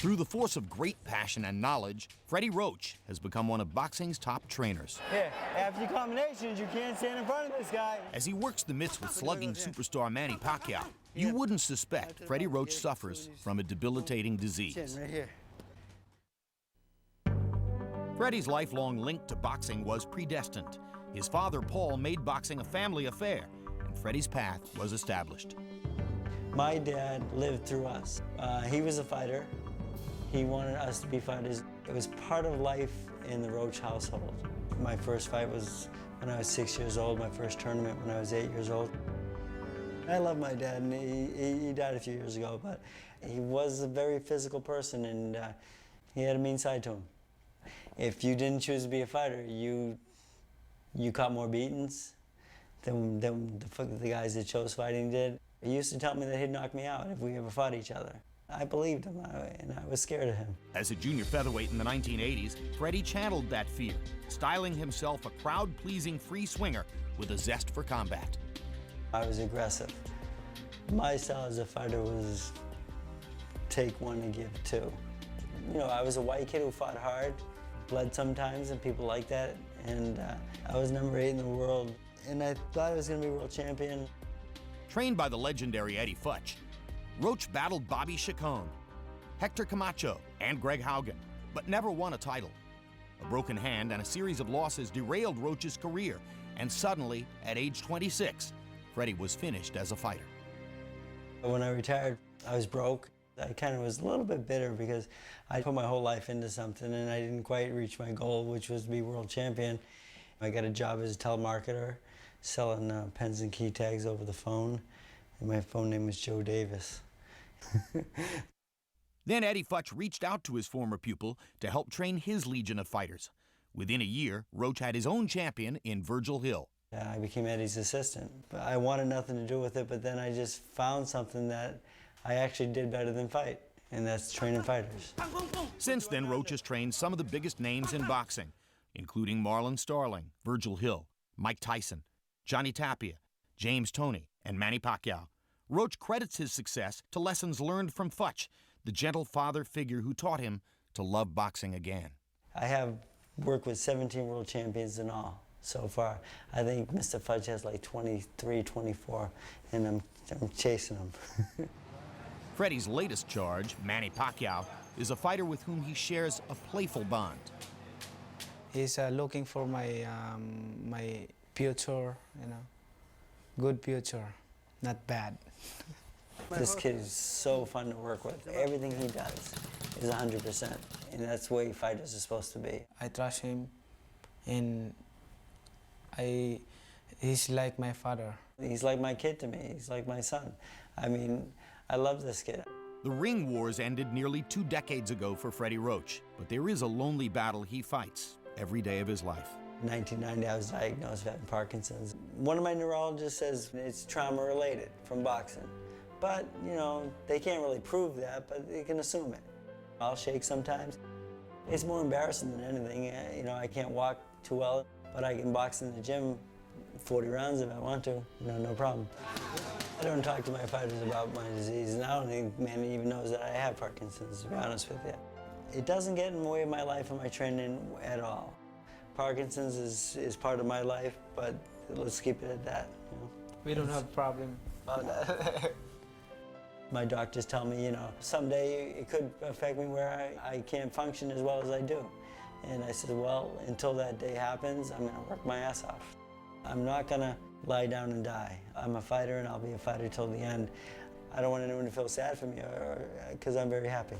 Through the force of great passion and knowledge, Freddie Roach has become one of boxing's top trainers. Here, after your combinations, you can't stand in front of this guy. As he works the mitts with slugging superstar Manny Pacquiao, you wouldn't suspect Freddie Roach suffers from a debilitating disease. Right here. Freddie's lifelong link to boxing was predestined. His father, Paul, made boxing a family affair, and Freddie's path was established. My dad lived through us. He was a fighter. He wanted us to be fighters. It was part of life in the Roach household. My first fight was when I was 6 years old, my first tournament when I was 8 years old. I love my dad, and he died a few years ago, but he was a very physical person, and he had a mean side to him. If you didn't choose to be a fighter, you caught more beatings than the guys that chose fighting did. He used to tell me that he'd knock me out if we ever fought each other. I believed him, and I was scared of him. As a junior featherweight in the 1980s, Freddie channeled that fear, styling himself a crowd-pleasing free swinger with a zest for combat. I was aggressive. My style as a fighter was take one and give two. You know, I was a white kid who fought hard, bled sometimes, and people like that. And I was number 8 in the world, and I thought I was going to be world champion. Trained by the legendary Eddie Futch, Roach battled Bobby Chacon, Hector Camacho, and Greg Haugen, but never won a title. A broken hand and a series of losses derailed Roach's career, and suddenly, at age 26, Freddie was finished as a fighter. When I retired, I was broke. I kind of was a little bit bitter because I put my whole life into something and I didn't quite reach my goal, which was to be world champion. I got a job as a telemarketer, selling pens and key tags over the phone, and my phone name was Joe Davis. Then Eddie Futch reached out to his former pupil to help train his legion of fighters. Within a year, Roach had his own champion in Virgil Hill. I became Eddie's assistant. I wanted nothing to do with it, but then I just found something that I actually did better than fight, and that's training fighters. Since then, Roach has trained some of the biggest names in boxing, including Marlon Starling, Virgil Hill, Mike Tyson, Johnny Tapia, James Toney, and Manny Pacquiao. Roach credits his success to lessons learned from Futch, the gentle father figure who taught him to love boxing again. I have worked with 17 world champions in all so far. I think Mr. Futch has like 23, 24, and I'm chasing him. Freddie's latest charge, Manny Pacquiao, is a fighter with whom he shares a playful bond. He's looking for my my future, you know, good future, not bad. This kid is so fun to work with. Everything he does is 100%, and that's the way fighters are supposed to be. I trust him, and he's like my father. He's like my kid to me. He's like my son. I mean, I love this kid. The ring wars ended nearly 2 decades ago for Freddie Roach, but there is a lonely battle he fights every day of his life. In 1990, I was diagnosed with having Parkinson's. One of my neurologists says it's trauma-related from boxing. But, you know, they can't really prove that, but they can assume it. I'll shake sometimes. It's more embarrassing than anything. You know, I can't walk too well, but I can box in the gym 40 rounds if I want to. You know, no problem. I don't talk to my fighters about my disease, and I don't think Manny even knows that I have Parkinson's, to be honest with you. It doesn't get in the way of my life and my training at all. Parkinson's is part of my life, but let's keep it at that. You know? We don't have a problem about that. My doctors tell me, you know, someday it could affect me where I can't function as well as I do. And I said, well, until that day happens, I'm gonna work my ass off. I'm not gonna lie down and die. I'm a fighter and I'll be a fighter till the end. I don't want anyone to feel sad for me because I'm very happy.